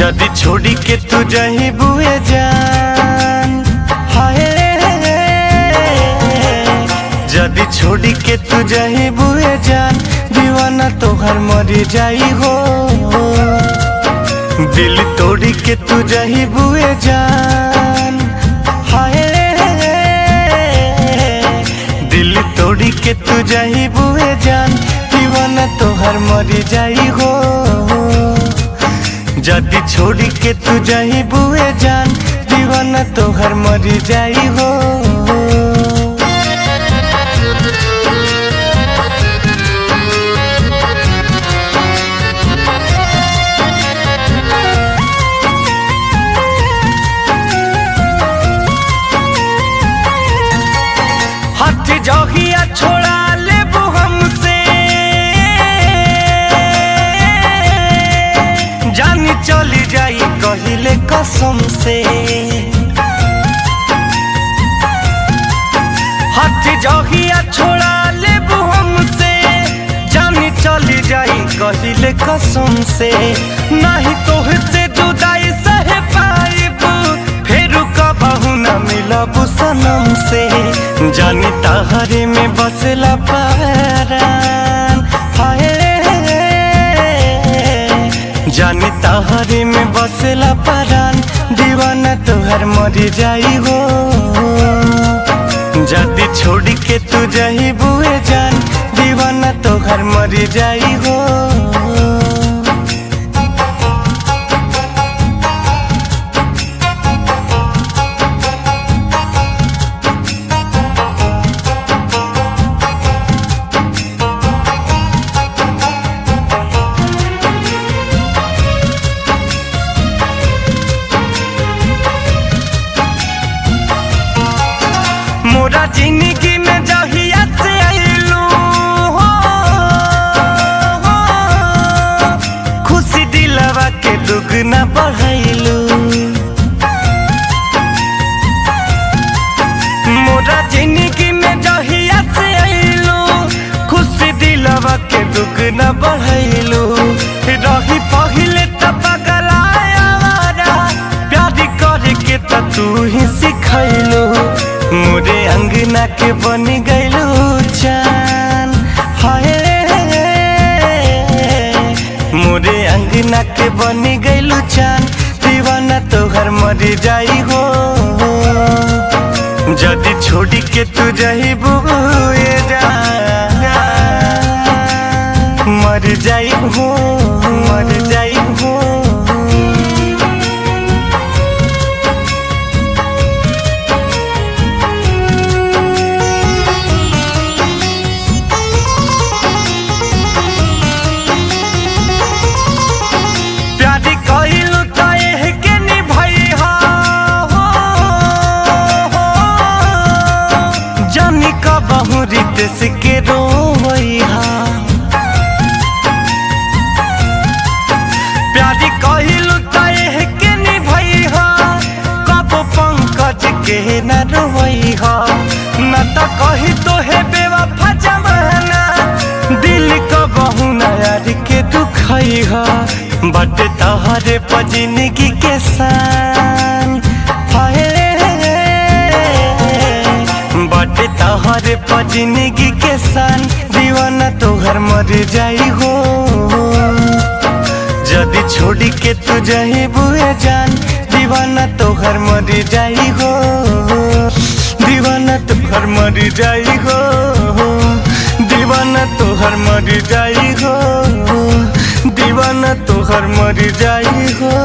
जदी छोड़ी के तू जही बुए जान, हाय जदी छोड़ी के तू जही बुए जान, दीवाना तोहर मरी जाई हो। दिल तोड़ी के तू जही बुए जान, हाय दिल तोड़ी के तू जही बुए जान, दीवाना तोहर मरी जाई हो। जदी छोड़ी के तू जही बुए जान, दीवाना तोहर मरी जाई हो। हाथ जोगिया छोड़ा लेबू हमसे, जानी चली जाई कहिले कसम से। हाथ जोगिया छोड़ा लेबू हमसे, जानी चली जाई कहिले कसम से। नहीं तोहसे जुदाई सह पाइब, फेरू कबहू न मिलब सनम से। जानी तहरे में बसला परान, हाय जानी तहरे में बसला परान, दीवाना तोहर मरी जाई हो। जदी छोड़ी के तू जही बुए जान, दीवाना तोहर मरी जाई हो। मोरा जिंदगी में जहिया से आइलू हो, खुशी दिलवा के दुगना बढ़ाइलू। मोरा जिंदगी में जहिया से आइलू, खुशी दिलवा के दुगना बढ़ाइलू। रही पहिले त पगलाया वारा, प्यार करे के त तू ही सिखैलू। मोरे अंगना के बन गइलू चान, हाय मोरे अंगना के बन गइलू चान, दीवाना तोहर मरी जाई हो। जदी छोड़ी के तू जही बुए जान, मर जाई हो, मर जाई हो। रितेश के रोइहा, प्यारी कहिलू तह के निभैहा, कब पंकज के न रोइहा। न त कही तो है बेवफा जमाना, दिल कबहू न यार के दुखैहा। बट तहरे पर जिंदगी के सान, हाय बट तहरे पर जिंदगी के सान, दीवाना तोहर मर जाई हो। जदी छोड़ी के तू जही बुए जान, दीवाना तोहर मर जाई हो। दीवाना तोहर मर जाई हो, दीवाना तोहर मर जाई हो, दीवाना तोहर मर जाई हो।